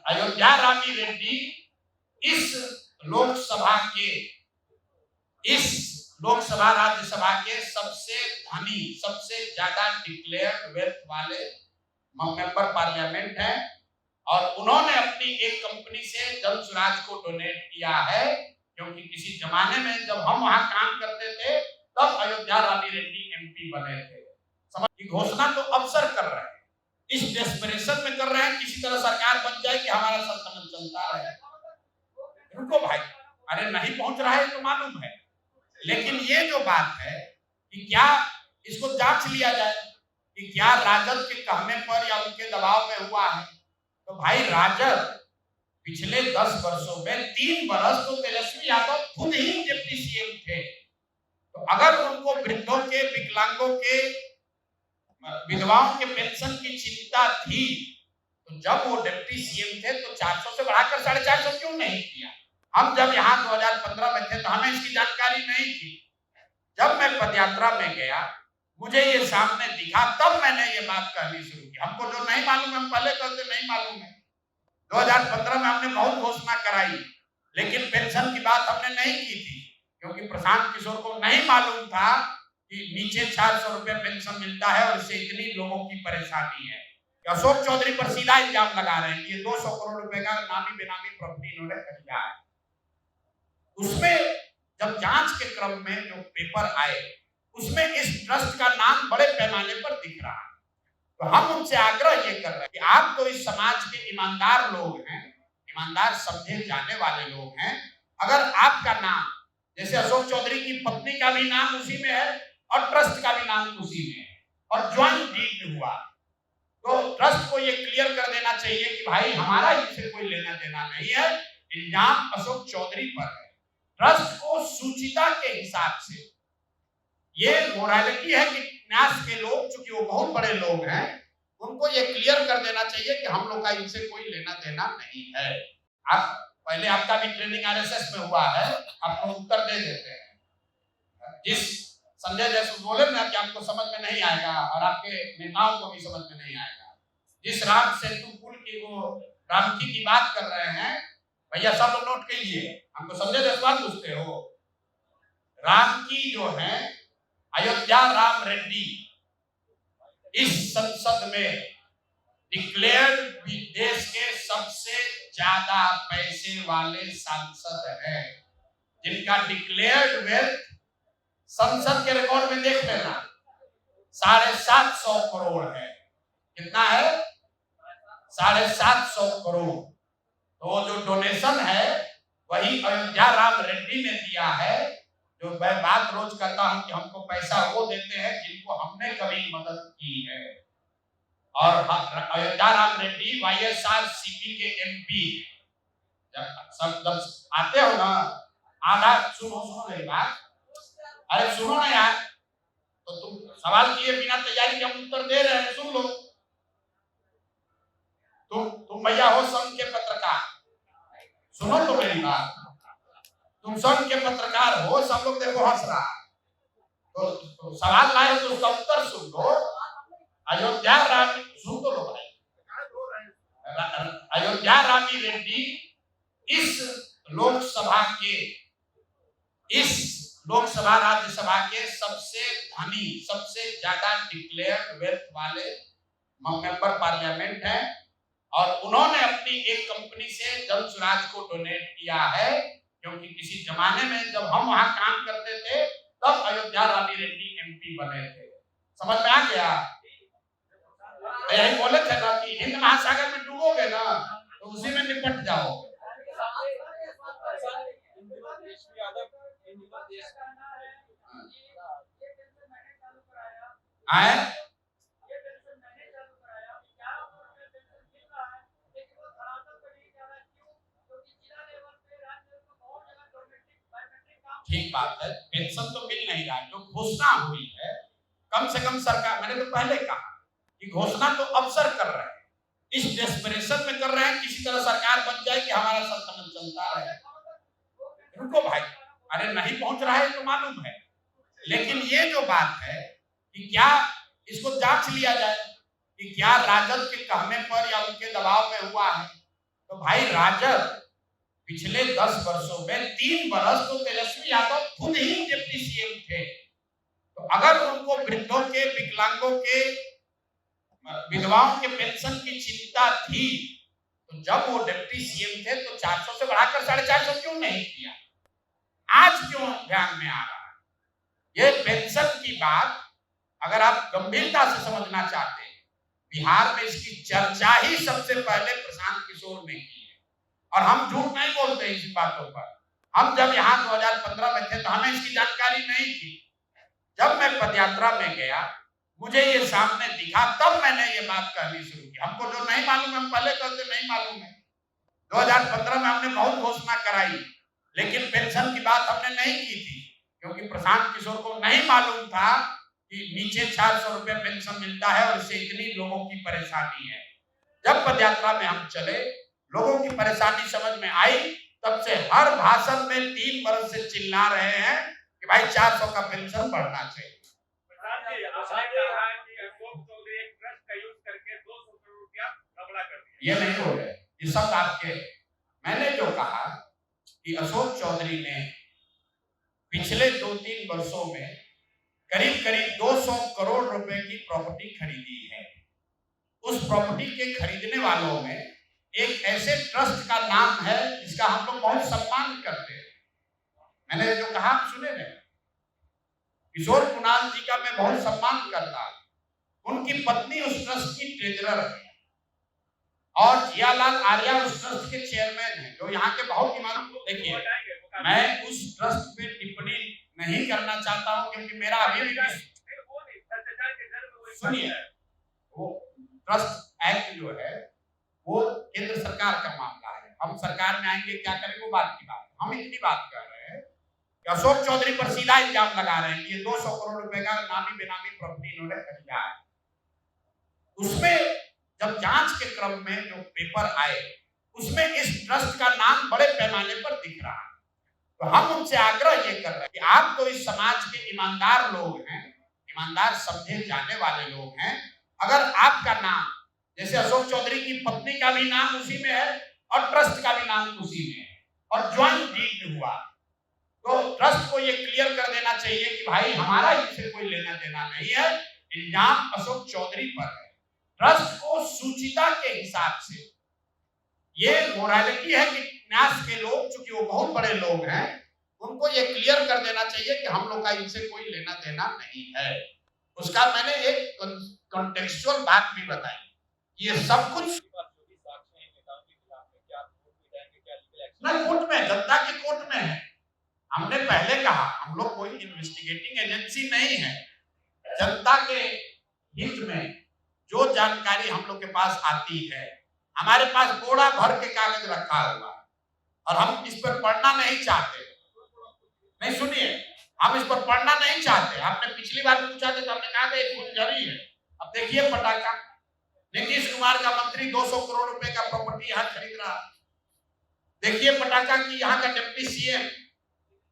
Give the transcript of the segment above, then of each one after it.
अयोध्या रामी रेड्डी इस लोकसभा के लोकसभा राज्यसभा के सबसे धनी, सबसे ज्यादा डिक्लेयर्ड वेल्थ वाले मेंबर पार्लियामेंट हैं और उन्होंने अपनी एक कंपनी से जन स्वराज को डोनेट किया है, क्योंकि किसी जमाने में जब हम वहां काम करते थे तब अयोध्या रामी रेड्डी एमपी बने थे। समझ की घोषणा तो अवसर कर रहे हैं, इस डेस्परेशन में कर रहे हैं किसी तरह सरकार बन जाए कि हमारा सल्तनत चलता रहे। रुको भाई, अरे नहीं पहुंच रहा है तो मालूम है, लेकिन ये जो बात है कि क्या इसको जांच लिया जाए कि क्या राजद के कहने पर या उनके दबाव में हुआ है। तो भाई राजद पिछले 10 वर्षों में 3 वर्ष तो तेजस्वी यादव खुद ही डिप्टी सीएम थे, तो अगर उनको वृद्धों के, विकलांगों के, विधवाओं के पेंशन की चिंता थी तो जब वो डिप्टी सीएम थे तो 400 से बढ़ाकर 450 क्यों नहीं किया। हम जब यहाँ 2015 में थे तो हमें इसकी जानकारी नहीं थी। जब मैं पदयात्रा में गया, मुझे ये सामने दिखा, तब मैंने ये बात कहनी शुरू की। हमको जो नहीं मालूम है हम पहले कहते नहीं मालूम है। 2015 में हमने बहुत घोषणा कराई, लेकिन पेंशन की बात हमने नहीं की थी, क्योंकि प्रशांत किशोर को नहीं मालूम था कि नीचे 400 रुपए पेंशन मिलता है और इससे इतनी लोगों की परेशानी है। अशोक चौधरी पर सीधा इल्जाम लगा रहे हैं कि ये 200 करोड़ रुपए का नामी बेनामी प्रॉपर्टी इन्होंने खरीदा है। उसमें जब जांच के क्रम में जो पेपर आए उसमें इस ट्रस्ट का नाम बड़े पैमाने पर दिख रहा है। तो हम उनसे आग्रह ये कर रहे हैं कि आप तो इस समाज के ईमानदार लोग हैं, ईमानदार समझे जाने वाले लोग हैं, अगर आपका नाम, जैसे अशोक चौधरी की पत्नी का भी नाम उसी में है और ट्रस्ट का भी नाम उसी में है और ज्वाइंट डीड हुआ, तो ट्रस्ट को ये क्लियर कर देना चाहिए कि भाई हमारा इससे कोई लेना देना नहीं है, इल्जाम अशोक चौधरी पर है। ट्रस्ट को सूचिता के हिसाब से ये मोरालिटी है कि न्यास के लोग, चूंकि वो बहुत बड़े लोग हैं, उनको ये क्लियर कर देना चाहिए कि हम लोग का इनसे कोई लेना देना नहीं है। आप पहले आपका भी ट्रेनिंग आरएसएस में हुआ है, आपको उत्तर दे देते हैं। जिस संजय जैसे बोले ना कि आपको समझ में नहीं आएगा और आपके नेताओं को भी समझ में नहीं आएगा, जिस राम सेतु पुल की वो रामकी की बात कर रहे हैं, भैया सब लोग नोट कीजिए, हमको संजय जायसवाल पूछते हो। राम की जो है अयोध्या राम रेड्डी इस संसद में डिक्लेयर्ड देश के सबसे ज्यादा पैसे वाले सांसद हैं, जिनका डिक्लेयर्ड वेल्थ संसद के रिकॉर्ड में देख लेना 750 करोड़ है। कितना है? 750 करोड़। तो जो डोनेशन है वही अयोध्या राम रेड्डी ने दिया है। जो मैं बात रोज करता हूं कि हमको पैसा वो देते हैं जिनको हमने कभी मदद की है, और अयोध्या राम रेड्डी वाईएसआरसीपी के एमपी। जब आते हो ना, आधा सुनो मेरी बात, अरे सुनो ना यार, तो तुम सवाल किए बिना तैयारी के हम उत्तर दे रहे हैं, सुन लो। तुम भैया हो संघ के पत्रकार, सुनो तो मेरी बात, तुम संघ के पत्रकार हो, सब लोग देखो हंस रहा, तो सवाल लाए तो उसका उत्तर सुन लो। अयोध्या रामी, सुन तो लो भाई, अयोध्या रामी रेड्डी इस लोकसभा राज्यसभा के सबसे धनी, सबसे ज्यादा डिक्लेयर्ड वेल्थ वाले मेंबर पार्लियामेंट हैं और उन्होंने अपनी एक कंपनी से जन स्वराज को डोनेट किया है, क्योंकि किसी जमाने में जब हम वहां काम करते थे तब अयोध्या रामी रेड्डी एमपी बने थे। समझ में आ गया? यही बोले थे ना कि हिंद महासागर में डूबोगे ना तो उसी में निपट जाओगे। ठीक बात है, पेंशन तो मिल नहीं रहा, जो घोषणा हुई है कम से कम सरकार, मैंने तो पहले कहा कि घोषणा तो अवसर कर रहे हैं, इस डेस्परेशन में कर रहे हैं किसी तरह सरकार बन जाए कि हमारा सल्तनत चलता रहे। रुको भाई, अरे नहीं पहुंच रहा है तो मालूम है, लेकिन ये जो बात है कि क्या इसको जांच लिया जाए कि क्या राजद के कहने पर या उनके दबाव में हुआ है। तो भाई राजद पिछले 10 वर्षों में 3 वर्ष तो तेजस्वी यादव खुद ही डिप्टी सीएम थे। तो अगर उनको वृद्धों के, विकलांगों के, विधवाओं के पेंशन की चिंता थी, तो जब वो डिप्टी सीएम थे तो 400 से बढ़ाकर 450 क्यों नहीं किया? आज क्यों ध्यान में आ रहा है? ये पेंशन की बात अगर आप गंभीरता से समझना चाहते हैं, बिहार में इसकी चर्चा ही सबसे पहले प्रशांत किशोर ने की है। और हम झूठ नहीं बोलते इस बातों पर। हम जब यहाँ 2015 में थे तो हमें इसकी जानकारी नहीं थी। जब मैं पदयात्रा में गया, मुझे ये सामने दिखा, तब मैंने ये बात कहनी शुरू की। हमको जो नहीं मालूम है हम पहले कहते नहीं मालूम है। 2015 में हमने बहुत घोषणा कराई, लेकिन पेंशन की बात हमने नहीं की थी, क्योंकि प्रशांत किशोर को नहीं मालूम था कि नीचे 400 रुपए पेंशन मिलता है और इससे इतनी लोगों की परेशानी है। जब पदयात्रा में हम चले, लोगों की परेशानी समझ में आई, तब से हर भाषण में 3 वर्ष से चिल्ला रहे हैं कि भाई 400 का पेंशन बढ़ना चाहिए। ये नहीं हो रहे, ये सब आपके। मैंने जो कहा कि अशोक चौधरी ने पिछले 2-3 वर्षों में करीब 200 करोड़ रुपए की प्रॉपर्टी खरीदी है। उस प्रॉपर्टी के खरीदने वालों में एक ऐसे ट्रस्ट का नाम है जिसका हम लोग बहुत सम्मान करते हैं। मैंने जो कहा आप सुने नहीं, किशोर कुणाल जी का मैं बहुत सम्मान करता हूं। उनकी पत्नी उस ट्रस्ट की ट्रेजरर है और जियालाल आर्या उस ट्रस्ट के चेयरमैन हैं, जो यहाँ के बहुत ईमानदार। देखिए, मैं उस ट्रस्ट पे टिप्पणी नहीं करना चाहता हूं, क्योंकि मेरा अभी भी सुनिए, वो ट्रस्ट एक्ट जो है वो केंद्र सरकार का मामला है। हम सरकार में आएंगे क्या करेंगे वो बात की बात है। हम इतनी बात कर रहे हैं कि अशोक चौधरी पर सीधा इल्जाम लगा रहे हैं कि ये 200 करोड़ रुपए का नामी बेनामी प्रॉपर्टी इन्होंने खरीदा है। उसमें जब जांच के क्रम में जो पेपर आए, उसमें इस ट्रस्ट का नाम बड़े पैमाने पर दिख रहा है। तो हम उनसे आग्रह ये कर रहे हैं कि आप तो इस समाज के ईमानदार लोग हैं, ईमानदार समझे जाने वाले लोग हैं। अगर आपका नाम, जैसे अशोक चौधरी की पत्नी का भी नाम उसी में है और ट्रस्ट का भी नाम उसी में है और ज्वाइंट डीड हुआ, तो ट्रस्ट को ये क्लियर कर देना चाहिए कि भाई हमारा इससे कोई लेना देना नहीं है, इल्जाम अशोक चौधरी पर है। ट्रस्ट को सूचिता के हिसाब से ये मोरालिटी है कि न्यास के लोग, चूंकि वो बहुत बड़े लोग हैं, उनको ये क्लियर कर देना चाहिए कि हम लोग का इनसे कोई लेना देना नहीं है। उसका मैंने एक कॉन्टेक्सुअल बात भी बताई। ये सब कुछ नहीं कोर्ट में, जनता की कोर्ट में है। हमने पहले कहा हम लोग कोई इन्वेस्टिगेटिंग एजेंसी नहीं है। जनता के हित में जो जानकारी हम लोग के पास आती है, हमारे पास बोरा भर के कागज रखा हुआ है और हम इस पर पढ़ना नहीं चाहते। नहीं सुनिए, हम इस पर पढ़ना नहीं चाहते। आपने पिछली बार पूछा था तो हमने कहा था एक फुलझड़ी है। अब देखिए पटाखा, नीतीश कुमार का मंत्री 200 करोड़ रुपए का प्रॉपर्टी यहाँ खरीद रहा। देखिए पटाखा की यहाँ का डिप्टी सीएम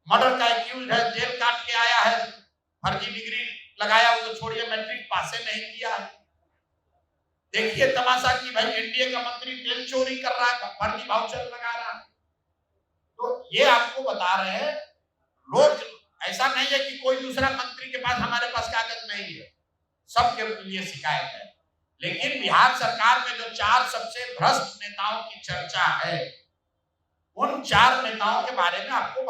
मर्डर का एक्यूज है, जेल काट के आया है, फर्जी डिग्री लगाया, वो तो छोड़िए मैट्रिक पासे नहीं किया है। देखिए तमाशा की भाई एनडीए का मंत्री तेल चोरी कर रहा है, फर्जी वाउचर लगा रहा है। तो ये आपको बता रहे हैं लोग, ऐसा नहीं है कि कोई दूसरा मंत्री के पास हमारे पास कागज नहीं है, सबके लिए शिकायत है। लेकिन बिहार सरकार में जो 4 सबसे भ्रष्ट नेताओं की चर्चा है, उन 4 नेताओं के बारे में आपको